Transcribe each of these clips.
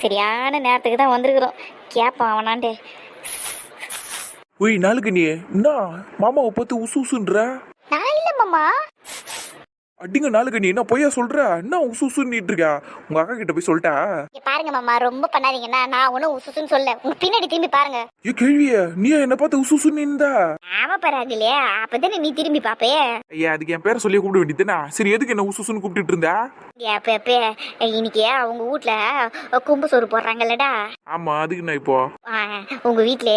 சரியான நேரத்துக்கு தான் வந்திருக்கிறோம். கேட்பான் அவனாண்டே. ஒய் நாளுக்கு நீ என்ன மாமாவை பார்த்து உசு உசுன்ற? நான் இல்லை மாமா. அடிங்க நாளுக்கு நீ என்ன பொய்யா சொல்ற? என்ன உசு உசுன்னிட்டு இருக்க? உங்க அக்கா கிட்ட போய் சொல்லிட்டா? பாருங்க மாமா, ரொம்ப பண்ணாதீங்கன்னா நான் ஒன்னும் உசுசுன்னு சொல்ல. உங்க பின்னாடி திரும்பி பாருங்க. ஏ கேள்விய நீ என்ன பார்த்து உசு உசுன்னிருந்தா? ஆமா பராகலையே, அப்பதானே நீ திரும்பி பாப்பே. ஐயா அதுக்கு என் பேரை சொல்லி கூப்பிட வேண்டியதுனா? சரி எதுக்கு என்ன உசு உசுன்னு கூப்பிட்டு இருந்தா? இன்னைக்கு அவங்க வீட்ல கும்பு சோறு போடுறாங்கல்லடா. ஆமா அதுக்கு நான் இப்போ உங்க வீட்ல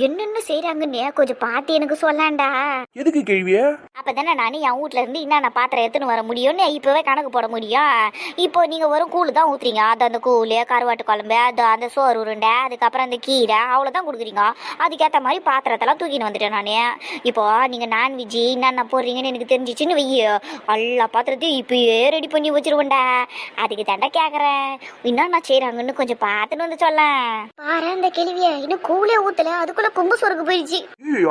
என்னென்ன செய்யறாங்கன்னு கொஞ்சம் பார்த்து எனக்கு சொல்லாண்டா. எதுக்கு கேள்விய? அப்பதானே நானு என் வீட்ல இருந்து என்னென்ன பாத்திரம் எடுத்துன்னு வர முடியும்னு இப்பவே கணக்கு போட முடியும். இப்போ நீங்க வரும் கூழு தான் ஊத்துறீங்க. அது அந்த கூழு, கருவாட்டு குழம்பு, அது அந்த சோறு உருண்டை, அதுக்கப்புறம் அந்த கீரை, அவ்வளவுதான் கொடுக்குறீங்க. அதுக்கேற்ற மாதிரி பாத்திரத்தெல்லாம் தூக்கின்னு வந்துட்டேன் நானு. இப்போ நீங்க நான்வெஜ் என்னென்ன போடுறீங்கன்னு எனக்கு தெரிஞ்சிச்சுன்னு வெய்ய, எல்லா பாத்திரத்தையும் இப்பயே ரெடி பண்ணி வச்சிருவேன்டா. அதுக்கு தாண்டா கேக்குறேன், என்னென்ன செய்யறாங்கன்னு கொஞ்சம் பார்த்துன்னு வந்து சொல்ல. பாரு அந்த கேள்விய இன்னும் கூழே ஊத்தல, அதுக்குள்ள கும்பு சோறுக்கு போயிடுச்சு.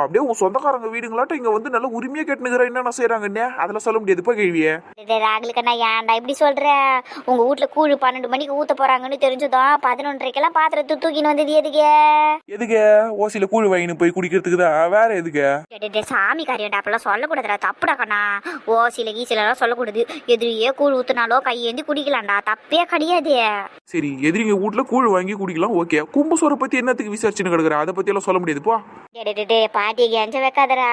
அப்படியே உன் சொந்தக்காரங்க வீடுங்களாட்டம் இங்க வந்து நல்ல உரிமையா கேட்டுனுக்குற என்னென்ன செய்யறாங்கன்னு அதெல்லாம் சொல்ல முடியாது. இப்போ கேள்விய ராகுலுக்கு நான் ஏன்டா இப்படி சொல்ற? உங்க வீட்டுல கூழ் 12 மணிக்கு ஊத்த போறாங்கன்னு தெரிஞ்சதும் 11:30க்கெல்லாம் பாத்திரத்தை தூக்கின்னு வந்தது எதுக்கு? எதுக்கு? ஓசில கூழ் வாங்கின்னு போய் குடிக்கிறதுக்கு தான். வேற எதுக்கு? சாமி காரியம்டா, அப்பெல்லாம் சொல்லக்கூடாதுடா, தப்புடா கண்ணா. ஓசில கீசிலாம் சொல்லக்கூடாது. எதிரியே கூழ் ஊத்துனாலோ கையேந்தி குடிக்கலாம்டா, தப்பே கிடையாது. சரி எதிரிங்க வீட்டுல கூழ் வாங்கி குடிக்கலாம், ஓகே. கும்பு சோறை பத்தி என்னத்துக்கு விசாரிச்சுன்னு கிடக்குற? அதை பத்தி எல்லாம் சொல்ல முடியாது போ. பாட்டிக்கு அஞ்ச வைக்காதடா.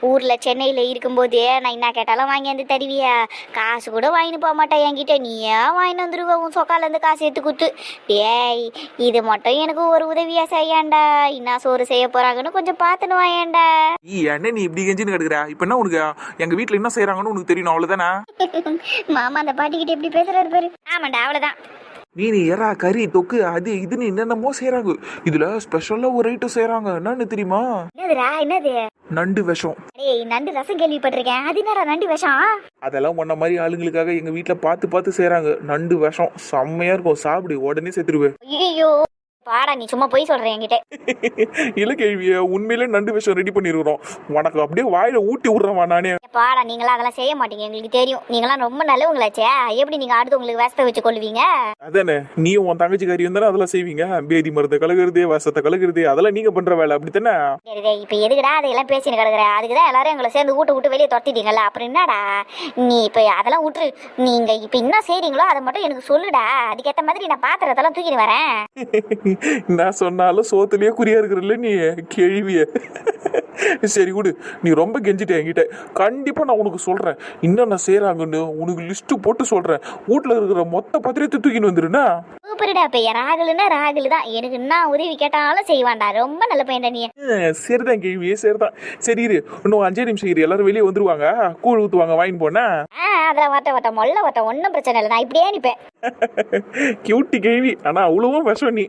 ஊர்ல சென்னையில இருக்கும்போது நான் என்ன கேட்டாலும் வாங்கி வந்து தருவியா? காசு கூட வாங்கிட்டு போக மாட்டேன் என்கிட்ட, நீயா வாங்கிட்டு வந்துருவ உன் சொக்கால இருந்து காசு எடுத்து குத்து. டேய் இது மட்டும் எனக்கு ஒரு உதவியா செய்யாண்டா. என்ன சோறு செய்ய போறாங்கன்னு கொஞ்சம் பார்த்துன்னு வாயேண்டா. என்ன நீ இப்படி கெஞ்சின்னு கிடக்குற? இப்ப என்ன உனக்கு எங்க வீட்டுல என்ன செய்யறாங்கன்னு உனக்கு தெரியணும், அவ்வளவுதானே? மாமா அந்த பாட்டி கிட்ட எப்படி பேசுறாரு பாரு. ஆமாண்டா அவ்வளவுதான். மீன் எறா கறி தொக்கு அது இதுன்னு என்னென்னமோ செய்யறாங்க. இதுல ஸ்பெஷலா ஒரு ஐட்டம் செய்யறாங்க, என்னன்னு தெரியுமா? என்னது? நண்டு விஷம். நண்டு ரசம் கேள்விப்பட்டிருக்கேன். அது என்னடா நண்டு விஷம்? அதெல்லாம் உன்ன மாதிரி ஆளுங்களுக்காக எங்க வீட்டுல பார்த்து செய்யறாங்க. நண்டு விஷம் செம்மையா இருக்கும், சாப்பிடு உடனே செத்துருவேன். ஐயோ பாடா, நீ சும்மா போய் சொல்ற என்கிட்ட. இல்ல கேள்விய உண்மையிலே நண்டு விஷம் ரெடி பண்ணிருக்கிறோம். உனக்கு அப்படியே வாயில ஊட்டி விடுறவா நானே. பாடா, நீங்களா அதெல்லாம் செய்ய மாட்டீங்க, எங்களுக்கு தெரியும். நீங்களாம் ரொம்ப நல்லவங்களாச்சே, எப்படி நீங்க அடுத்து உங்களுக்கு விஷத்தை வச்சு கொள்வீங்க? அதானே, நீ உன் தங்கச்சி காரி இருந்தாலும் அதெல்லாம் செய்வீங்க. பேதி மருந்தை கலகுறது, விஷத்தை கலகுறது, அதெல்லாம் நீங்க பண்ற வேலை, அப்படித்தானே? இப்ப எதுக்குடா அதெல்லாம் பேசின்னு கிடக்குற? அதுக்குதான் எல்லாரும் எங்களை சேர்ந்து விட்டு வெளியே துரத்திட்டீங்கல்ல, அப்புறம் என்னடா நீ இப்ப அதெல்லாம் விட்டுரு. நீங்க இப்ப என்ன செய்றீங்களோ அதை மட்டும் எனக்கு சொல்லுடா. அதுக்கேற்ற மாதிரி நான் பாத்திரத்தெல்லாம் தூக்கிட்டு வரேன். நான் சொன்னாலும் சோத்துலயே குறியா இருக்கிறல்ல நீ கேள்விய. சரி விடு, நீ ரொம்ப கெஞ்சிட்ட என்கிட்ட. கண்டிப்பா நான் உனக்கு சொல்றேன் என்னென்ன செய்யறாங்கன்னு. உனக்கு லிஸ்ட் போட்டு சொல்றேன். வீட்டுல இருக்கிற மொத்த பத்திரத்தை தூக்கின்னு வந்துருனா. சூப்பர்டா. இப்ப ராகுலுன்னா ராகுலு தான், எனக்கு என்ன உதவி கேட்டாலும் செய்வான்டா. ரொம்ப நல்ல பையன்டா நீ. சரிதான் கேள்வியே, சரிதான். சரி இரு, இன்னும் 5 நிமிஷம் இரு, எல்லாரும் வெளியே வந்துருவாங்க, கூழ் ஊத்துவாங்க, வாங்கிட்டு போனா. அதெல்லாம் வட்ட மொல்ல ஒன்னும் பிரச்சனை இல்லை, நான் இப்படியே நிப்பேன். கியூட்டி கேள்வி, ஆனா அவ்வளவும் விஷம் நீ.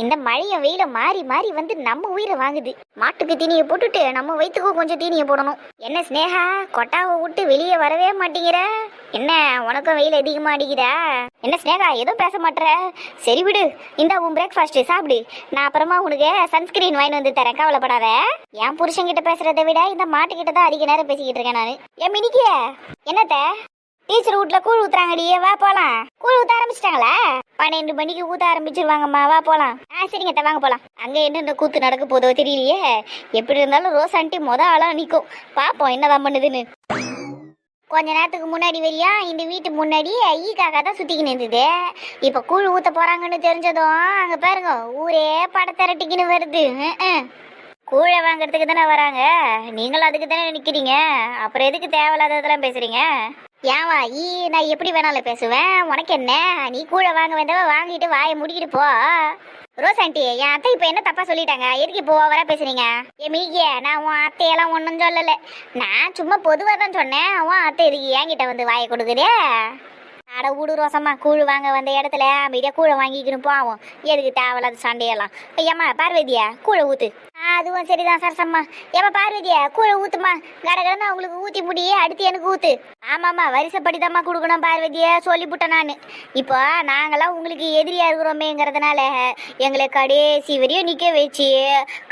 இந்த மழைய வெயில மாறி மாறி வந்து நம்ம உயிரை வாங்குது. மாட்டுக்கு தீனியை போட்டுட்டு நம்ம வயிற்றுக்கும் கொஞ்சம் தீனியை போடணும். என்ன ஸ்னேகா, கொட்டாவை விட்டு வெளியே வரவே மாட்டேங்கிற? என்ன உனக்கும் வெயில் அதிகமா அடிக்குதா? என்ன ஸ்னேகா ஏதோ பேச மாட்டேற? சரி விடு, இந்த உன் பிரேக்ஃபாஸ்ட் சாப்பிடு. நான் அப்புறமா உனக்கு சன்ஸ்கிரீன் வாங்கி வந்து தரேன், கவலைப்படாத. என் புருஷன்கிட்ட பேசுறதை விட இந்த மாட்டுக்கிட்ட தான் அதிக நேரம் பேசிக்கிட்டு இருக்கேன் நான். என் மினிக்கிய என்னத்த டீச்சர் வீட்ல கூழ் ஊத்துறாங்கடியே, வா போலாம். கூழ் ஊத்த ஆரம்பிச்சிட்டாங்களா? 12 மணிக்கு ஊத்த ஆரம்பிச்சிருவாங்கம்மா, வா போலாம். சரிங்க வாங்க போலாம். அங்க என்ன கூத்து நடக்க போதோ தெரியலையே. எப்படி இருந்தாலும் ரோஸ் ஆண்டி ஆளா நிக்கும், பாப்போம் என்னதான் பண்ணுதுன்னு. கொஞ்ச நேரத்துக்கு முன்னாடி வரையா இந்த வீட்டு முன்னாடி ஈக்காக்கா தான் சுத்திக்கின்னு இருந்தது. இப்ப கூழ் ஊத்த போறாங்கன்னு தெரிஞ்சதும் அங்க பாருங்க ஊரே படத்திரட்டிக்கின்னு வருது. கூழை வாங்கறதுக்கு தானே வராங்க, நீங்களும் அதுக்கு தானே நிக்கிறீங்க. அப்புறம் எதுக்கு தேவையில்லாததெல்லாம் பேசுறீங்க? ஏவா நான் எப்படி வேணாலும் பேசுவேன், உனக்கு என்ன? நீ கூழை வாங்க வந்தவ வாங்கிட்டு வாயை முடிக்கிட்டு போ. ரோஸ் ஆண்டி, என் அத்தை இப்ப என்ன தப்பா சொல்லிட்டாங்க, எதுக்கு இப்போ வர பேசுறீங்க? மீகிய நான் உன் அத்தையெல்லாம் ஒன்றும் சொல்லலை, நான் சும்மா பொதுவாக தான் சொன்னேன். உன் அத்தை எதுக்கு என்கிட்ட வந்து வாயை கொடுக்குறே? அட ஊடு ரோசம்மா, கூழ் வாங்க வந்த இடத்துல அமைதியா கூழை வாங்கிக்கணும் போவோம். எதுக்கு தேவையில்லாத சண்டையெல்லாம்? ஐயம்மா பார்வதியா, கூழை ஊத்து. அதுவும் சரிதான் சரசம்மா. ஏமா பார்வதியா கூழ ஊத்துமா, கடகடன்னு அவங்களுக்கு ஊத்தி முடி, அடுத்து எனக்கு ஊத்து. ஆமாம்மா, வரிசைப்படிதாம்மா கொடுக்கணும் பார்வதியா, சொல்லிவிட்டேன் நான். இப்போ நாங்களாம் உங்களுக்கு எதிரியா இருக்கிறோமேங்கிறதுனால எங்களை கடைசி வரையும் நிக்க வச்சு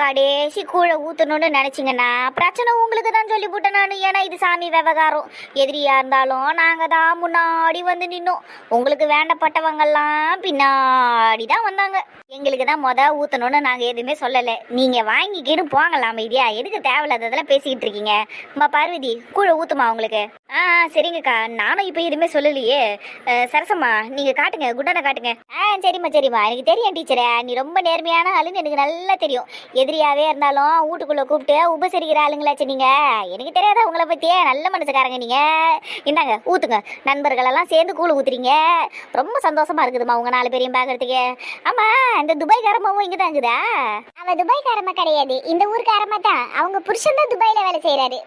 கடைசி கூழ ஊத்தணும்னு நினைச்சிங்கன்னா பிரச்சனை உங்களுக்கு தான் சொல்லிவிட்டேன் நான். ஏன்னா இது சாமி விவகாரம். எதிரியா இருந்தாலும் நாங்க தான் முன்னாடி வந்து நின்னோம். உங்களுக்கு வேண்டப்பட்டவங்கெல்லாம் பின்னாடி தான் வந்தாங்க. எங்களுக்கு தான் ஊத்தணும்னு நாங்க எதுவுமே சொல்லலை. நீங்க வாங்கிக்கிட்டு போங்கலாம் அமைதியா, எதுக்கு தேவையில்லாததெல்லாம் பேசிக்கிட்டு இருக்கீங்க. அம்மா பார்வதி கூழ ஊத்துமா உங்களுக்கு? சரிங்கக்கா, நானும் இப்போ எதுவுமே சொல்லலையே. சரசம்மா நீங்க காட்டுங்க, குண்டனை காட்டுங்க. சரிம்மா சரிம்மா, எனக்கு தெரியும் டீச்சரே, நீ ரொம்ப நேர்மையான ஆளுன்னு எனக்கு நல்லா தெரியும். எதிரியாவே இருந்தாலும் வீட்டுக்குள்ள கூப்பிட்டு உபசரிக்கிற ஆளுங்களாச்சு நீங்க. எனக்கு தெரியாதா உங்களை பத்தியே? நல்ல மனசுக்காரங்க நீங்க. இந்தாங்க ஊத்துங்க, நண்பர்கள் எல்லாம் சேர்ந்து கூழ ஊத்துறீங்க. ரொம்ப சந்தோஷமா இருக்குதுமா உங்க 4 பேரையும் பாக்குறதுக்கு. ஆமா, இந்த துபாய்காரமாவும் இங்க தான் இருக்குதா? அவ துபாய்காரமா கிடையாது, இந்த ஊருக்காரமா தான். அவங்க புருஷன் தான் துபாயில வேலை செய்யறாரு.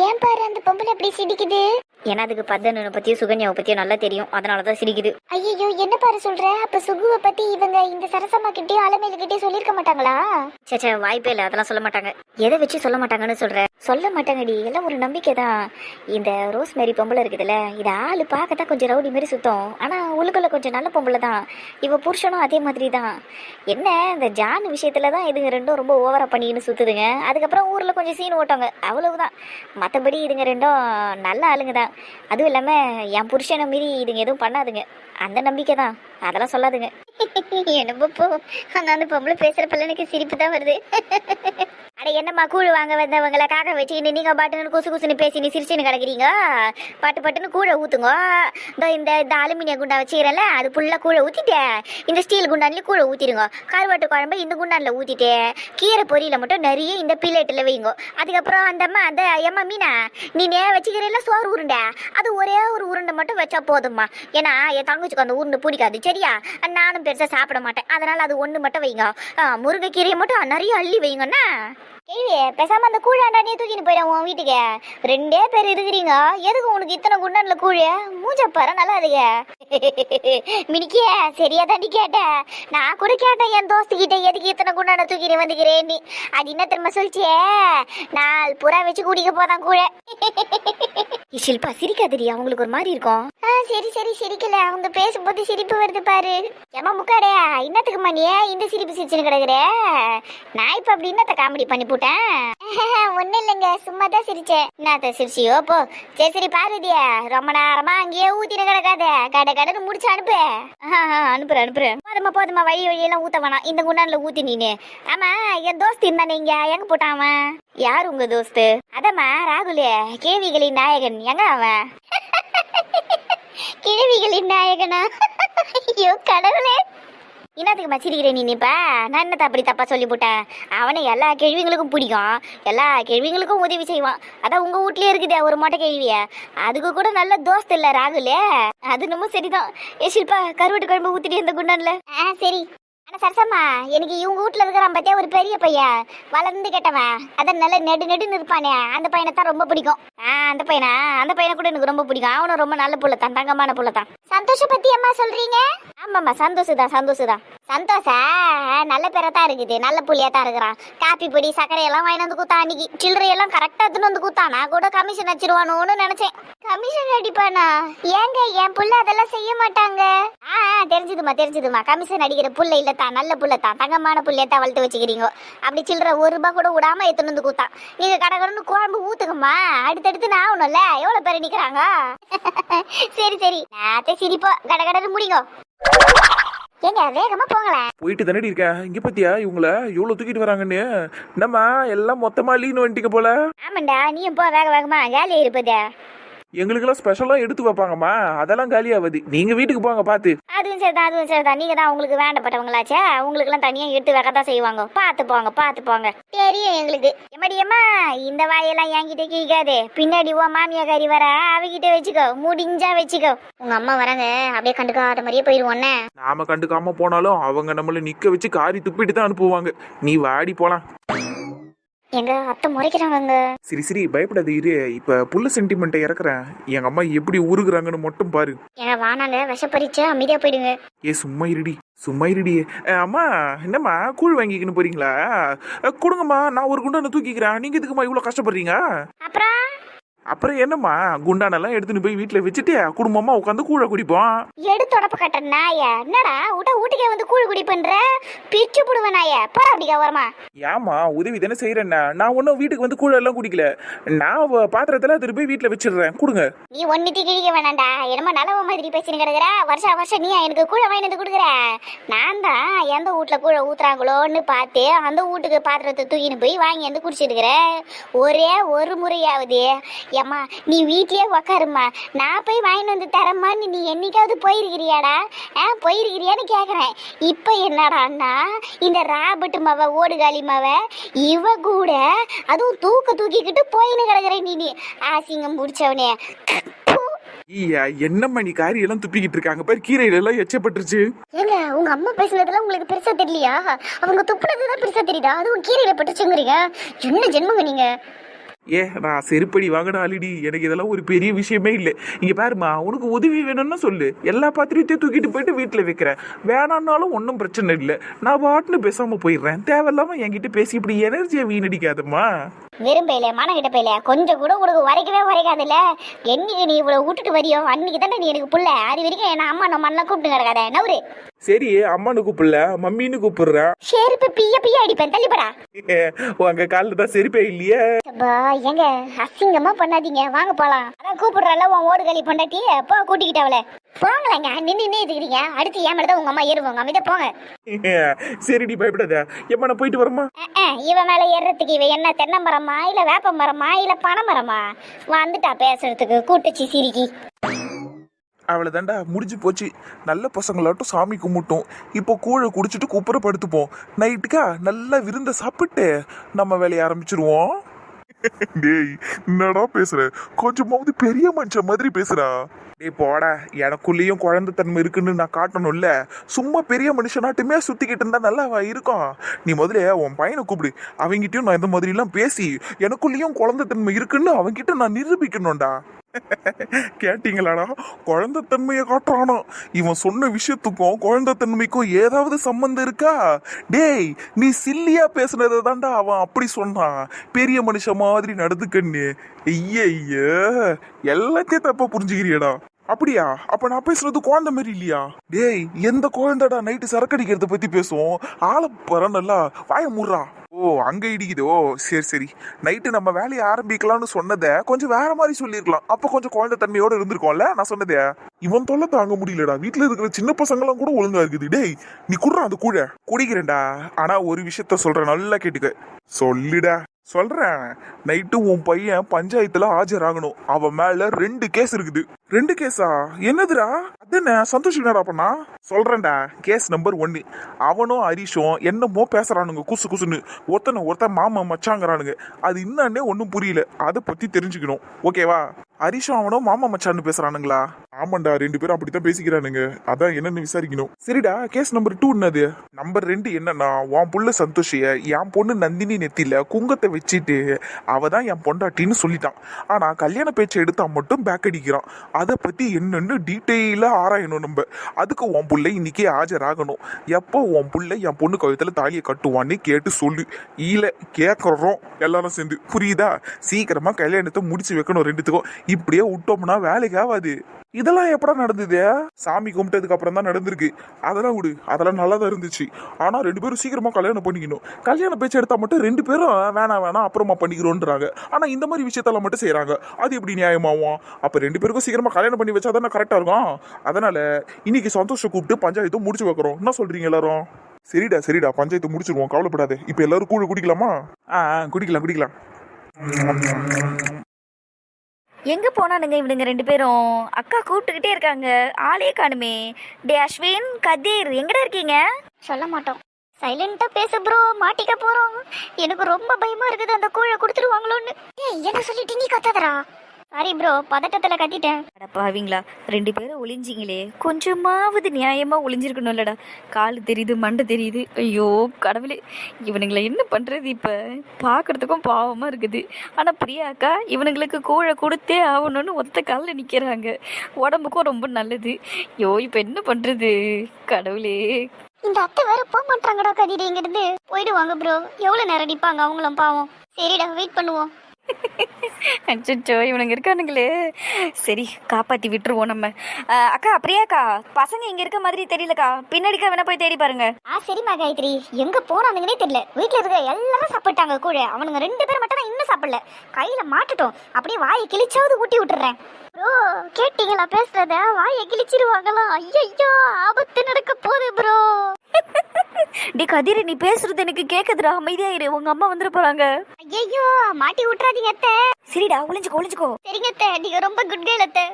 ஏன் பாரு அந்த பொம்பளை எப்படி சிரிக்குது? ஏன்னா அதுக்கு பத்தனு பத்தியும் சுகன்யாவை பத்தியும் நல்லா தெரியும், அதனாலதான் சிரிக்குது. ஐயோ என்ன பாரு சொல்ற? அப்ப சுகுவை பத்தி இவங்க இந்த சரசம்மா கிட்டயும் அலமேலு கிட்டயும் சொல்லிருக்க மாட்டாங்களா? சேச்சே, வாய்ப்பே இல்ல, அதெல்லாம் சொல்ல மாட்டாங்க. எதை வச்சு சொல்ல மாட்டாங்கன்னு சொல்ற? சொல்ல மாட்டாங்கடி, எல்லாம் ஒரு நம்பிக்கை தான். இந்த ரோஸ் மேரி பொம்பளை இருக்குதுல்ல, இது ஆளு பார்க்கத்தான் கொஞ்சம் ரவுடி மாரி சுத்தம், ஆனா உள்ளுக்குள்ள கொஞ்சம் நல்ல பொம்பளை தான். இவ புருஷனும் அதே மாதிரி தான். என்ன இந்த ஜான் விஷயத்துலதான் இதுங்க ரெண்டும் ரொம்ப ஓவரா பண்ணின்னு சுத்துதுங்க. அதுக்கப்புறம் ஊர்ல கொஞ்சம் சீன் ஓட்டாங்க, அவ்வளவுதான். மற்றபடி இதுங்க ரெண்டும் நல்ல ஆளுங்க தான். அதுவும் இல்லாம என் புருஷனை மீறி இதுங்க எதுவும் பண்ணாதுங்க, அந்த நம்பிக்கை தான். அதெல்லாம் சொல்லாதுங்க. என்னப்போ அந்த பொம்பளை பேசுறப்பல எனக்கு சிரிப்பு தான் வருது. அட என்னம்மா, கூழ் வாங்க வந்தவங்களை காக்க வச்சு நீங்க பாட்டுன்னு குசு குசுன்னு பேசி நீ சிரிச்சுன்னு கிடக்குறீங்க. பட்டு பட்டுன்னு கூழ ஊத்துங்க. இந்த அலுமினிய குண்டா வச்சுக்கிறல, அது ஃபுல்லா கூழ ஊத்திட்டு இந்த ஸ்டீல் குண்டான்லயும் கூழ ஊத்திடுங்க. கருவாட்டு குழம்பு இந்த குண்டான்ல ஊத்திட்டு கீரை பொரியல மட்டும் நிறைய இந்த பிளேட்டில் வைங்க. அதுக்கப்புறம் அந்த எம்மா மீனா நீ வச்சுக்கிறீங்களா சோறு உருண்டை, அது ஒரே ஒரு உருண்டை மட்டும் வச்சா போதும்மா. ஏன்னா என் தங்கச்சிக்கு அந்த உருண்டை பிடிக்காது சரியா? நானும் பெருசா சாப்பிட மாட்டேன், அதனால அது ஒண்ணு மட்டும் வைங்க. முருங்கைக்கீரையை மட்டும் நிறைய அள்ளி வைங்கண்ணா. கேள்வி பேசாம அந்த கூழாண்டா நீ தூக்கின்னு போயிடும் உன் வீட்டுக்கு. 2 பேர் இருக்கிறீங்க, எதுக்கு உனக்கு இத்தனை குண்டான்ல கூழ? மூஞ்சப்பார நல்லா அதுங்க. மினிக்கிய சரியா தாண்டி கேட்டேன். நான் கூட கேட்டேன் என் தோஸ்துக்கிட்ட, எதுக்கு இத்தனை குண்டான தூக்கிட்டு வந்துக்கிறேன்னு. அது என்ன திரும்ப சொல்லிச்சே, 4 புறா வச்சு குடிக்க போதான் கூழ. ஷில்பா சிரிக்காதடி, அவங்களுக்கு ஒரு மாதிரி இருக்கும். சரி சரி சிரிக்கல, அவங்க பேசும்போது சிரிப்பு வருது பாரு. ஏமா முக்காடே, இன்னத்துக்குமா நீ இந்த சிரிப்பு சிரிச்சுன்னு கிடக்குற? நான் இப்ப அப்படி இன்னத்த காமெடி பண்ணி போட்டேன். ஒன்னும் இல்லைங்க, சும்மா தான் சிரிச்சேன். என்னத்த சிரிச்சியோ போ. சரி சரி பார்வதியா, ரொம்ப நேரமா அங்கேயே ஊத்தின கிடக்காத, கடன்னு முடிச்சு அனுப்பு. அனுப்புறேன். போதுமா வழியெல்லாம் ஊத்த வேணாம், இந்த குண்டான்ல ஊத்தி நீனு. ஆமா, என் தோஸ்து இருந்தானே இங்க, எங்க போட்டான் அவன்? யார் உங்க தோஸ்து? அதம்மா ராகுல், கேள்விகளின் நாயகன். எங்க அவன்? கிழவிகளின் நாயகனா? ஐயோ கடவுளே, என்னத்துக்கு மச்சிருக்கிறேன் நீ? இப்ப நான் என்னத்த அப்படி தப்பா சொல்லி போட்டேன்? அவனை எல்லா கேள்விங்களுக்கும் பிடிக்கும், எல்லா கேள்விங்களுக்கும் உதவி செய்வான். அதான் உங்க வீட்லயே இருக்குதே ஒரு மொட்டை கேள்விய, அதுக்கு கூட நல்ல தோஸ்து இல்ல ராகுல். அது நம்ம சரிதான். ஏ ஷில்பா, கருவாட்டு குழம்பு ஊத்திட்டு இந்த குண்டான்ல. சரி. ஆனா சரசம்மா, எனக்கு இவங்க வீட்டுல இருக்கிறான் பத்தியா ஒரு பெரிய பையன், வளர்ந்து கேட்டவன், அதான் நல்ல நெடுன்னு இருப்பானே, அந்த பையனை தான் ரொம்ப பிடிக்கும். அந்த பையனை கூட எனக்கு ரொம்ப பிடிக்கும். அவனும் ரொம்ப நல்ல புள்ள தான், தங்கமான புள்ள தான். சந்தோஷ பத்தி அம்மா சொல்றீங்க? ஆமாம்மா, சந்தோஷம் தான். சந்தோஷா நல்ல பேரை தான் இருக்குது, நல்ல புள்ளியா தான் இருக்கிறான். காப்பி பொடி சர்க்கரையெல்லாம் வாங்கி வந்து கூத்தான், அன்னைக்கு சில்லறையெல்லாம் கரெக்டா எடுத்துன்னு வந்து கூத்தான். நான் கூட கமிஷன் அடிச்சிருவானோன்னு நினைச்சேன். கமிஷன் அடிப்பானா? ஏங்க என் புள்ள அதெல்லாம் செய்ய மாட்டாங்க. தெரிஞ்சுதுமா, கமிஷன் அடிக்கிற புள்ள இல்ல தான், நல்ல புள்ள தான், தங்கமான புள்ளையத்தான் வளர்த்து வச்சுக்கிறீங்க. அப்படி சில்லற 1 ரூபாய் கூட விடாம எடுத்துன்னு வந்து கூத்தான். நீங்க கடகடன்னு குழம்பு ஊத்துக்கம்மா, அடுத்தடுத்து நான் ஆகணும்ல, எவ்வளவு பேர் நிக்கிறாங்க. சரி நாத்தே சிரிப்போ, கடகடன்னு முடிங்க. ஏங்க வேகமா போங்களேன். போயிட்டு தானடி இருக்கேன். இங்க பத்தியா இவங்கள எவ்வளவு தூக்கிட்டு வராங்கன்னு? நம்ம எல்லாம் மொத்தமா லீன் வந்துட்டீங்க போல. ஆமாண்டா, நீயும் போ வேகமா, காலியா இருப்பதே. எங்களுக்கெல்லாம் ஸ்பெஷலா எடுத்து வைப்பாங்கம்மா, அதெல்லாம் காலியாவது. நீங்க வீட்டுக்கு போங்க பாத்து. அதுவும் சரிதான். நீங்க தான் உங்களுக்கு வேண்டப்பட்டவங்களாச்சே, உங்களுக்கு எல்லாம் தனியா எடுத்து வைக்கத்தான் செய்வாங்க. பாத்து போங்க. தெரியும் எங்களுக்கு. எம்மா இந்த வாயெல்லாம் என்கிட்ட கேட்காது, பின்னாடி ஓ மாமியாக்காரி வர, அவகிட்ட வச்சுக்கோ, முடிஞ்சா வச்சுக்கோ. உங்க அம்மா வராங்க, அப்படியே கண்டுக்காத மாதிரியே போயிருவோன்னே. நாம கண்டுக்காம போனாலும் அவங்க நம்மள நிக்க வச்சு காரி துப்பிட்டு தான் அனுப்புவாங்க. நீ வாடி போலாம். எங்க அத்தை முறைக்கிறாங்க. சரி சரி பயப்படாத இரு, இப்ப புள்ள சென்டிமெண்ட்டை இறக்குறேன். எங்க அம்மா எப்படி உருகுறாங்கன்னு மட்டும் பாரு. ஏங்க வானாங்க விஷப்பறிச்சு அமைதியா போயிடுங்க. ஏ சும்மா இருடி சும்மா இருடி. அம்மா என்னம்மா கூழ் வாங்கிக்கணும் போறீங்களா? கொடுங்கம்மா, நான் ஒரு குண்டான தூக்கிக்கிறேன். நீங்க எதுக்குமா இவ்வளவு கஷ்டப்படுறீங்க? அப்புறம் அப்புறம் என்னம்மா, குண்டானெல்லாம் எடுத்துன்னு போய் வீட்டுல வச்சுட்டு குடும்பமா உட்காந்து கூழ குடிப்போம். எடுத்து உடப்பு கட்ட நாய, என்னடா வீட்டுக்கே வந்து கூழ் குடி பண்ற? பிச்சு புடுவ நாய, போற அப்படிக்கா வரமா. ஏமா உதவி தானே செய்யறேன்னா, நான் ஒன்னும் வீட்டுக்கு வந்து கூழ எல்லாம் குடிக்கல. நான் பாத்திரத்துல திருப்பி வீட்டுல வச்சிடுறேன், கொடுங்க. நீ ஒன்னுத்தி கிழிக்க வேணாண்டா, என்னமோ நல்லவ மாதிரி பேசின்னு கிடக்குற. வருஷம் நீ எனக்கு கூழ வாங்கி வந்து கொடுக்குற. நான் தான் எந்த வீட்டுல கூழ ஊத்துறாங்களோன்னு பார்த்து அந்த வீட்டுக்கு பாத்திரத்தை தூக்கின்னு போய் வாங்கி வந்து குடிச்சிட்டு இருக்கிறேன். ஒரே ஒரு முறையாவது ஏம்மா நீ வீட்லயே உக்காருமா, நான் போய் வாங்கிட்டு வந்து தரமான்னு நீ என்னைக்காவது போயிருக்கிறியாடா? போயிருக்கிறியான்னு கேக்குறேன். இப்ப என்னடான்னா இந்த ராபர்ட் மாவ ஓடுகாலி மாவ இவ கூட அதுவும் தூக்கிக்கிட்டு போயின்னு கிடக்குறேன். நீ ஆசிங்கம் முடிச்சவனே. ஐயா என்னம்மா நீ காரி எல்லாம் துப்பிக்கிட்டு இருக்காங்க பாரு, கீரையில எல்லாம் எச்சப்பட்டுருச்சு. ஏங்க உங்க அம்மா பேசுனதுல உங்களுக்கு பெருசா தெரியலையா? அவங்க துப்புனதுதான் பெருசா தெரியுதா? அதுவும் கீரையில பட்டுச்சுங்கிறீங்க. என்ன ஜென்மங்க நீங்க? ஏ நான் செருப்படி வாங்கின ஆல்ரெடி, எனக்கு இதெல்லாம் ஒரு பெரிய விஷயமே இல்லை. இங்க பாருமா, உனக்கு உதவி வேணும்னா சொல்லு, எல்லா பாத்திரத்தையும் தூக்கிட்டு போயிட்டு வீட்டுல வைக்கிறேன். வேணான்னாலும் ஒன்றும் பிரச்சனை இல்லை, நான் பாட்டுன்னு பேசாம போயிடுறேன். தேவையில்லாம என்கிட்ட பேசி இப்படி எனர்ஜியை வீணடிக்காதம்மா. வெறும்பையில மனகிட்ட போயில கொஞ்சம் கூட உனக்கு வரைக்கவே வரைக்காதுல்ல. என்னைக்கு நீ இவ்வளவு விட்டுட்டு வரியோ அன்னைக்கு தானே நீ எனக்கு புள்ள. அது வரைக்கும் என்ன அம்மா நம்ம எல்லாம் கூப்பிட்டு கிடக்காத நவுரு. சரி அம்மானு கூப்பிடல, மம்மின்னு கூப்பிடுறேன். செருப்பு பிய அடிப்பேன், தள்ளிப்படா. உங்க காலில் தான் செருப்பே இல்லையே. எங்க அசிங்கமா பண்ணாதீங்க, வாங்க போலாம். அதான் கூப்பிடுறால உன் ஓடுகளி பொண்டாட்டி, போ கூட்டிக்கிட்டவள. போங்களேங்க, நின்று இருக்கிறீங்க. அடுத்து ஏன் மேலதான் உங்க அம்மா ஏறுவாங்க, அமைதியா போங்க. சரிடி பயப்படாத, எப்ப நான் போயிட்டு வரமா? இவன் மேல ஏறுறதுக்கு இவ என்ன தென்னை மரமா இல்ல வேப்ப மரமா இல்ல பனை மரமா? வந்துட்டா பேசுறதுக்கு கூட்டுச்சு சிரிக்கி. அவ்வளோதாண்டா முடிஞ்சு போச்சு. நல்ல பசங்களாட்டும் சாமி கும்பிட்டோம். இப்போ கூழை குடிச்சிட்டு குப்புற படுத்துப்போம். நைட்டுக்கா நல்லா விருந்த சாப்பிட்டு நம்ம வேலையை ஆரம்பிச்சிருவோம். டேய் என்னடா பேசுற, கொஞ்சமாவது பெரிய மனுஷன் மாதிரி பேசுறா. டேய் போடா, எனக்குள்ளேயும் குழந்தை தன்மை இருக்குன்னு நான் காட்டணும்ல. சும்மா பெரிய மனுஷனாட்டுமே சுத்திக்கிட்டு இருந்தா நல்லா இருக்கும். நீ முதல்ல உன் பையனை கூப்பிடு, அவங்கிட்டயும் நான் இந்த மாதிரி எல்லாம் பேசி எனக்குள்ளேயும் குழந்தை தன்மை இருக்குன்னு அவங்கிட்ட நான் நிரூபிக்கணும்டா. கேட்டீங்களாடா, குழந்தை தன்மையை காட்டுறானா? இவன் சொன்ன விஷயத்துக்கும் குழந்தை தன்மைக்கும் ஏதாவது சம்பந்தம் இருக்கா? டேய் நீ சில்லியா பேசுனதை தாண்டா அவன் அப்படி சொன்னான், பெரிய மனுஷன் மாதிரி நடந்துக்கன்னு. ஐய எல்லாத்தையும் தப்பா புரிஞ்சுக்கிறியடா. அப்படியா? அப்ப நான் பேசுறது குழந்தை மாதிரி இல்லையா? டேய் எந்த குழந்தைடா நைட்டு சரக்கடிக்கிறத பத்தி பேசுவோம்? ஆள பர நல்லா வாய முறா. ஓ அங்க இடிக்குது. ஓ சரி சரி, நைட்டு நம்ம வேலையை ஆரம்பிக்கலாம்னு சொன்னதை கொஞ்சம் வேற மாதிரி சொல்லிருக்கலாம். அப்ப கொஞ்சம் குழந்தை தன்மையோட இருந்திருக்கோம்ல. நான் சொன்னதே இவன் தொல்லை தாங்க முடியலடா. வீட்டுல இருக்கிற சின்ன பசங்க எல்லாம் கூட ஒழுங்கா இருக்குது. டேய் நீ குடுறா அந்த கூழ. குடிக்கிறேன்டா, ஆனா ஒரு விஷயத்த சொல்றேன், நல்லா கேட்டுக்க. சொல்லிடா. சொல்றேன், நைட்டு உன் பையன் பஞ்சாயத்துல ஆஜராகணும். அவன் மேல 2 கேஸ் இருக்குது. 2 கேஸா? என்னதுடா? அதுன்னு சந்தோஷம் என்னடா பண்ணா? சொல்றேன்டா. கேஸ் நம்பர் 1, அவனும் ஹரிஷும் என்னமோ பேசுறானுங்க குசு குசுன்னு. ஒருத்தன் மாமா மச்சாங்கிறானுங்க. அது என்னன்னே ஒன்னும் புரியல, அதை பத்தி தெரிஞ்சுக்கணும். ஓகேவா? ஹரிஷும் அவனும் மாமா மச்சான்னு பேசுறானுங்களா? ஆமாண்டா, 2 பேரும் அப்படித்தான் பேசிக்கிறானுங்க. அதான் என்னன்னு விசாரிக்கணும். சரிடா, கேஸ் நம்பர் 2 என்னது? நம்பர் 2 என்னன்னா, உன் புள்ள சந்தோஷிய என் பொண்ணு நந்தினி நெத்தில குங்கத்தை வச்சுட்டு அவ தான் என் பொண்டாட்டின்னு சொல்லிட்டான். ஆனா கல்யாண பேச்சை எடுத்தா மட்டும் பேக் அடிக்கிறான். அதை பத்தி என்னன்னு டீட்டெயிலா ஆராயணும் நம்ம. அதுக்கு உன் புள்ள இன்னைக்கே ஆஜராகணும். எப்போ உன் புள்ள என் பொண்ணு கழுத்துல தாலியை கட்டுவான்னு கேட்டு சொல்லு. இல்ல கேக்குறோம் எல்லாரும் சேர்ந்து, புரியுதா? சீக்கிரமா கல்யாணத்தை முடிச்சு வைக்கணும் 2த்துக்கும். இப்படியே விட்டோம்னா வேலைக்கு ஆகாது. இதெல்லாம் எப்படா நடந்தது? சாமி கும்பிட்டதுக்கு அப்புறம் தான் நடந்திருக்கு. அதெல்லாம் விடு, அதெல்லாம் நல்லா தான் இருந்துச்சு. ஆனா 2 பேரும் சீக்கிரமா கல்யாணம் பண்ணிக்கணும். கல்யாண பேச்சு எடுத்தா மட்டும் 2 பேரும் வேணாம் அப்புறமா பண்ணிக்கிறோன்றாங்க. ஆனா இந்த மாதிரி விஷயத்தெல்லாம் மட்டும் செய்யறாங்க. அது எப்படி நியாயமாவும்? அப்ப 2 பேருக்கும் சீக்கிரமா கல்யாணம் பண்ணி வச்சா தானே கரெக்டா இருக்கும். அதனால இன்னைக்கு சந்தோஷம் கூப்பிட்டு பஞ்சாயத்து முடிச்சு வைக்கிறோம். என்ன சொல்றீங்க எல்லாரும்? சரிடா பஞ்சாயத்து முடிச்சிருவோம், கவலைப்படாத. இப்ப எல்லாரும் கூழ குடிக்கலாமா? குடிக்கலாம். எங்க போனானுங்க இவனுங்க 2 பேரும்? அக்கா கூப்பிட்டுக்கிட்டே இருக்காங்க, ஆளே காணுமே. டே அஸ்வின், கதீர், எங்கடா இருக்கீங்க? சொல்ல மாட்டோம், சைலண்டா பேச ப்ரோ, மாட்டிக்க போறோம். எனக்கு ரொம்ப பயமா இருக்குது, அந்த கூழ குடுத்துருவாங்களோன்னு. ஏய் என்ன சொல்லிட்டு நீ கத்தாதடா. Sorry bro, பதட்டத்துல கத்திட்டேன். அட பாவீங்களா, 2 பேரும் ஒளிஞ்சிங்களே, கொஞ்சமாவது நியாயமா ஒளிஞ்சிருக்கணும்லடா. கால் தெரியுது, மண்டை தெரியுது. ஐயோ கடவுளே, இவனுங்களை என்ன பண்றது இப்ப? பாக்குறதுக்கும் பாவமா இருக்குது. ஆனா பிரியாக்கா இவனுங்களுக்கு கூழ கொடுத்தே ஆகணும்னு ஒத்த காலில் நிக்கிறாங்க. உடம்புக்கும் ரொம்ப நல்லது. ஐயோ இப்ப என்ன பண்றது கடவுளே. இந்த அத்தை வேற போக மாட்டாங்கடா கதிரி இங்கிருந்து. போயிடுவாங்க ப்ரோ, எவ்வளவு நேரம் நிப்பாங்க அவங்களும் பாவம். சரிடா, வெயிட் பண்ணுவோம். அச்சோ இவனுங்க இருக்கானுங்களே. சரி காப்பாத்தி விட்டுருவோம் நம்ம. அக்கா பிரியாக்கா, பசங்க இங்க இருக்க மாதிரி தெரியலக்கா. பின்னாடிக்கா வேணா போய் தேடி பாருங்க. சரிம்மா காயத்ரி, எங்க போனானுங்கன்னே தெரியல. வீட்டுல இருக்க எல்லாரும் சாப்பிட்டாங்க கூட. அவனுங்க 2 பேர் மட்டும் தான் இன்னும் சாப்பிடல. கையில மாட்டுட்டோம், அப்படியே வாயை கிழிச்சாவது ஊட்டி விட்டுறேன். ப்ரோ கேட்டீங்களா பேசுறத? வாயை கிழிச்சிருவாங்களா? ஐயோ ஆபத்து நடக்க போகுது ப்ரோ. டி கதிரி, நீ பேசுறது எனக்கு கேக்குதுடா. அமைதியா இரு, உங்க அம்மா வந்துட போறாங்க. ஐயோ மாட்டி விட்டுறாதீங்க அத்தை. சரிடா, ஒளிஞ்சுக்கோ ஒளிஞ்சுக்கோ. சரிங்க அத்தை, நீங்க ரொம்ப குட் கேர்ள் அத்தை.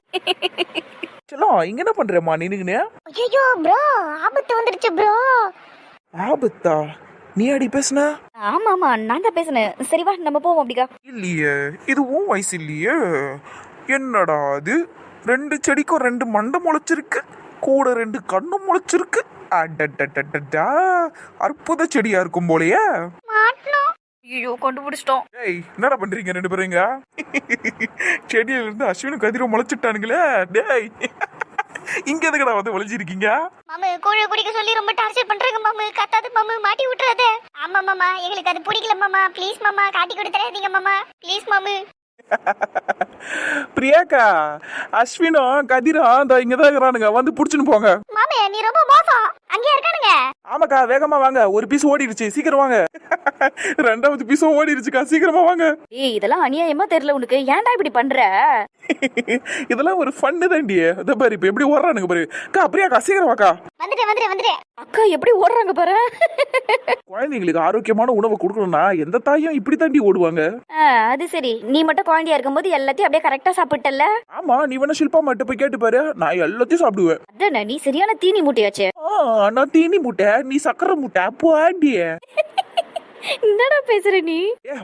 செல்லம் இங்க என்ன பண்றேம்மா நின்னுங்கன்னு? ஐயோ ப்ரோ, ஆபத்து வந்துடுச்சு ப்ரோ. ஆபத்தா? நீ அடி பேசுன? ஆமா ஆமா, நான் தான் பேசுனேன். சரி வா நம்ம போவோம். அப்படிக்கா இல்லையே, இது உன் வயசு இல்லையே. என்னடா அது, 2 செடிக்கும் 2 மண்டை முளைச்சிருக்கு, கூட 2 கண்ணும் முளைச்சிருக்கு. அடடடடடா, அற்புத செடியா இருக்கும் போலயே. மாட்டணும். ஐயோ கண்டுபிடிச்சிட்டோம். ஏய் என்னடா பண்றீங்க 2 பேரும் இங்க? செடியில இருந்து அஸ்வினும் கதிரும் முளைச்சிட்டானுங்களே. டேய் இங்க எதுக்குடா வந்து ஒளிஞ்சிருக்கீங்க? மாமு கூழ குடிக்க சொல்லி ரொம்ப டார்ச்சர் பண்றாங்க மாமு. கத்தாத மாமு, மாட்டி விட்டுறாத. ஆமா மாமா, எங்களுக்கு அது பிடிக்கல மாமா. ப்ளீஸ் மாமா, காட்டி கொடுத்துறாதீங்க மாமா. ப்ளீஸ் மாமு. பிரியாக்கா, அஸ்வினும் கதிரும் இந்த இங்கதான் இருக்கிறானுங்க, வந்து புடிச்சுன்னு போங்க. மாமே நீ ரொம்ப மோசம். அங்கேயே இருக்கானுங்க. ஆமாக்கா, வேகமா வாங்க. ஒரு பீஸ் ஓடிடுச்சு, சீக்கிரம் வாங்க. 2வது பீஸும் ஓடிடுச்சுக்கா, சீக்கிரமா வாங்க. ஏய் இதெல்லாம் அநியாயமா தெரியல உனக்கு. ஏன்டா இப்படி பண்ற? இதெல்லாம் ஒரு ஃபன்னு தாண்டி. இத பாரு இப்ப எப்படி ஓடுறானுங்க பாரு. அக்கா பிரியாக்கா சீக்கிரம் வாக்கா. வந்துட்டேன். அக்கா எப்படி ஓடுறாங்க பாரு. குழந்தைங்களுக்கு ஆரோக்கியமான உணவு கொடுக்கணும்னா எந்த தாயும் இப்படி தாண்டி ஓடுவாங்க. அது சரி, நீ மட்டும் குழந்தையா இருக்கும்போது எல்லாத்தையும் அப்படியே கரெக்டா சாப்பிட்டல. ஆமா, நீ வேணா ஷில்பா மாட்ட போய் கேட்டு பாரு, நான் எல்லாத்தையும் சாப்பிடுவேன். அதான் நீ சரியான தீனி மூட்டையாச்சே. நான் தீனி முட்டை, நீ சக்கரை முட்டை போடிய. என்னடா பேசுற நீ?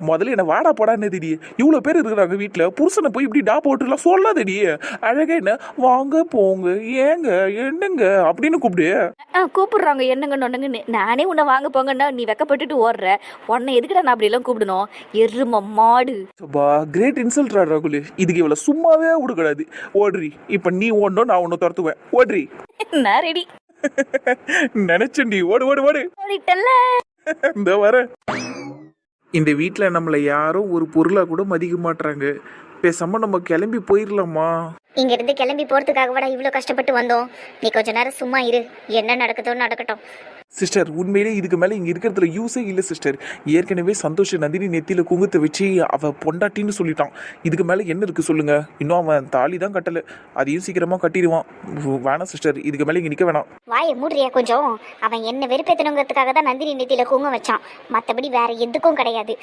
முதல்ல என்ன வாடா போடான்னு திடி. இவ்வளவு பேர் இருக்கிறாங்க வீட்டுல, புருஷனை போய் இப்படி டா போட்டுலாம் சொல்லாதடி. அழகா என்ன வாங்க போங்க ஏங்க என்னங்க அப்படின்னு கூப்பிடு. கூப்பிடுறாங்க என்னங்க நொண்ணுங்கன்னு. நானே உன்னை வாங்க போங்கன்னா நீ வெக்கப்பட்டுட்டு ஓடுற. உன்னை எதுக்குடா நான் அப்படி எல்லாம் கூப்பிடணும்? எரும மாடு. கிரேட் இன்சல்ட்ரா ராகுல். இதுக்கு இவ்வளவு சும்மாவே விடக்கூடாது. ஓடுறி, இப்ப நீ ஓடணும், நான் ஒன்னு துரத்துவேன். ஓடுறி. நான் ரெடி. நினைச்சண்டி, ஓடு ஓடு ஓடு. ஓடிட்டல்ல. இந்த வர. இந்த வீட்டுல நம்மள யாரும் ஒரு பொருளா கூட மதிக்க மாட்டாங்க. பேசாம நம்ம கிளம்பி போயிடலாமா? இங்க இருந்து கிளம்பி போறதுக்காக விட இவ்வளவு கஷ்டப்பட்டு வந்தோம். நீ கொஞ்ச நேரம் சும்மா இரு, என்ன நடக்குதோ நடக்கட்டும். சிஸ்டர், உண்மையிலே இதுக்கு மேலே இங்கே இருக்கிறதுல யூஸே இல்லை சிஸ்டர். ஏற்கனவே சந்தோஷ நந்தினி நெத்தியில் குங்குத்தை வச்சு அவள் பொண்டாட்டின்னு சொல்லிட்டான். இதுக்கு மேலே என்ன இருக்குது சொல்லுங்க? இன்னும் அவன் தாலி தான் கட்டலை, அதையும் சீக்கிரமாக கட்டிடுவான். வேணாம் சிஸ்டர், இதுக்கு மேலே இங்கே நிற்க வேணாம். வாயை மூடுறியா கொஞ்சம்? அவன் என்ன வெறுப்பேத்தணுங்கிறதுக்காக தான் நந்தினி நெத்தியில குங்குமம் வச்சான், மற்றபடி வேற எதுக்கும் கிடையாது.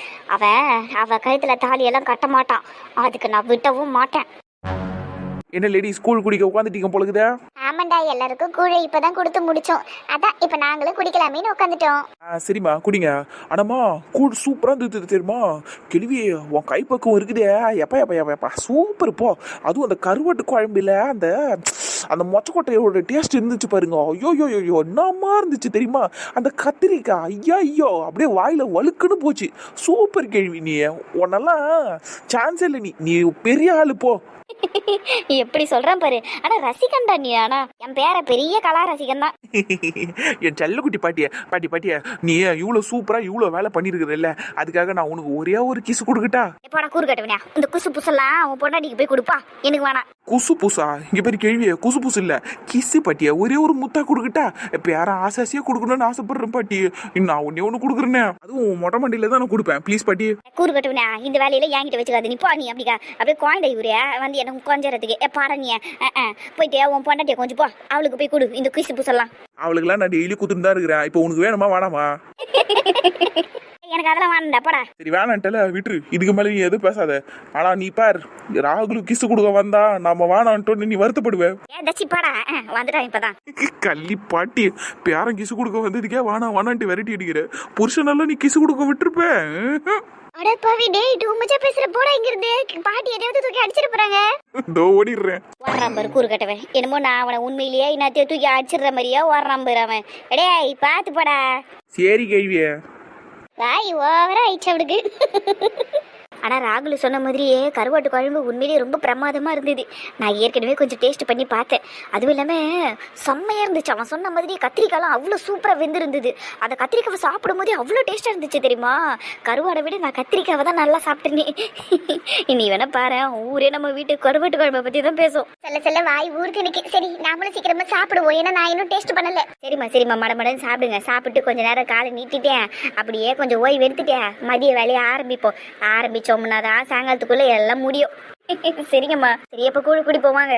அவ கழுத்துல தாலியெல்லாம் கட்ட மாட்டான், அதுக்கு நான் விட்டவும் மாட்டேன். என்ன லேடி, ஸ்கூல் குடிக்க உட்காந்துட்டீங்க போலுக்குதா? ஆமாண்டா, எல்லாருக்கும் கூழை இப்பதான் கொடுத்து முடிச்சோம். அதான் இப்ப நாங்களும் குடிக்கலாமேன்னு உட்காந்துட்டோம். சரிம்மா குடிங்க. ஆனாம்மா கூழ் சூப்பராக இருந்தது தெரியுமா? கேள்வி உன் கைப்பக்கம் இருக்குதே, எப்பா எப்பா எப்பா எப்பா சூப்பர் போ. அதுவும் அந்த கருவாட்டு குழம்புல அந்த அந்த மொச்சக்கொட்டையோட டேஸ்ட் இருந்துச்சு பாருங்க. ஐயோ யோ யோ என்னம்மா இருந்துச்சு தெரியுமா? அந்த கத்திரிக்காய் ஐயா ஐயோ அப்படியே வாயில வழுக்குன்னு போச்சு. சூப்பர் கேள்வி. நீ உன்னெல்லாம் சான்ஸ் இல்லை. நீ பெரிய ஆளு போ. எப்படி சொல்றேன் பாரு. ஆனா ரசிகன்டா நீ. ஆனா என் பேர பெரிய கலா ரசிகன் தான். என் செல்லக்குட்டி பாட்டிய நீ இவ்வளவு சூப்பரா இவ்வளவு வேலை பண்ணிருக்கிறல்ல, அதுக்காக நான் உனக்கு ஒரே ஒரு கிசு கொடுக்கட்டா? எப்பா கூறு கட்டுவனா? இந்த குசு புசெல்லாம் உன் பொண்டாட்டிக்கு போய் கொடுப்பா, எனக்கு வேணாம். குசு புசா? இங்க பேரு கேள்விய குசு புசு இல்ல, கிசு பாட்டியா. ஒரே ஒரு முத்தா கொடுக்கட்டா? இப்ப யாரும் ஆசாசியா கொடுக்கணும்னு ஆசைப்படுறேன் பாட்டி. நான் ஒன்னு கொடுக்குறேன், அதுவும் மொட்டை மண்டியில தான் நான் கொடுப்பேன். ப்ளீஸ் பாட்டி. கூறு கட்டுவனா? இந்த வேலையில என்கிட்ட வச்சுக்காது. நீ போ. நீ அப்படியே குழந்தை இவரே வந்து எனக்கு கொஞ்சறதுக்கு பாட. நீ போயிட்டு உன் பொண்டாட்டிய கொஞ்சம் போ, அவளுக்கு போய் கொடு இந்த குசு புசெல்லாம். அவளுக்குலாம் நான் டெய்லி குத்துட்டு தான் இருக்கிறேன். இப்போ உனக்கு வேணுமா வேணாமா? எனக்கு அதெல்லாம் வேணாம்டா, போடா. சரி வேணான்ட்டல விட்டுரு, இதுக்கு மேலே நீ எதுவும் பேசாத. ஆனா நீ பார், ராகுலு கிசு கொடுக்க வந்தா நாம வேணான்ட்டு நீ வருத்தப்படுவேன். தச்சி பாடா, வந்துட்டா இப்பதான். கள்ளி பாட்டி, பேரன் கிசு கொடுக்க வந்ததுக்கே வேணான்ட்டு விரட்டி அடிக்கிற. புருஷனெல்லாம் நீ கிசு கொடுக்க விட்டுருப்ப. அட பாவி டேய் டூ மச்சா பேசுற போடா இங்க இருந்து பாட்டி எதையாவது தூக்கி அடிச்சிட போறாங்க இதோ ஓடிடுறேன். ஓடுறான் பாரு கூறு கட்டவன் என்னமோ நான் அவனை உண்மையிலேயே இன்னத்தையும் தூக்கி அடிச்சிடுற மாதிரியா ஓடுறான் பாரு அவன் டேய் பாத்து போடா சரி கேள்வியே. வாய் ஓவரா ஆயிடுச்சு அவனுக்கு ஆனா ராகுல் சொன்ன மாதிரியே கருவாட்டு குழம்பு உண்மையிலேயே ரொம்ப பிரமாதமா இருந்தது. நான் ஏற்கனவே கொஞ்சம் டேஸ்ட் பண்ணி பார்த்தேன். அதுவும் இல்லாம செம்மையா இருந்துச்சு. அவன் சொன்ன மாதிரி கத்திரிக்காய்லாம் அவ்வளோ சூப்பரா வெந்திருந்தது. அந்த கத்திரிக்காவை சாப்பிடும் போதே அவ்வளோ டேஸ்டா இருந்துச்சு தெரியுமா. கருவாடை விட நான் கத்திரிக்காவை தான் நல்லா சாப்பிட்டேனே. நீ வேணா பாரு ஊரே நம்ம வீட்டு கருவாட்டு குழம்பை பத்தி தான் பேசும். செல்ல செல்ல வாய் ஊருக்கு எனக்கு. சரி நாமளும் சீக்கிரமா சாப்பிடுவோம். ஏன்னா நான் இன்னும் டேஸ்ட் பண்ணல. சரிம்மா மடமடன்னு சாப்பிடுங்க. சாப்பிட்டு கொஞ்ச நேரம் காலை நீட்டிட்டேன் அப்படியே கொஞ்சம் ஓய்வு எடுத்துட்டேன். மதிய வேலையை ஆரம்பிச்சோம்னா தான் சாயங்காலத்துக்குள்ள எல்லாம் முடியும். சரிங்கம்மா. சரி அப்ப கூழ் குடி போவாங்க.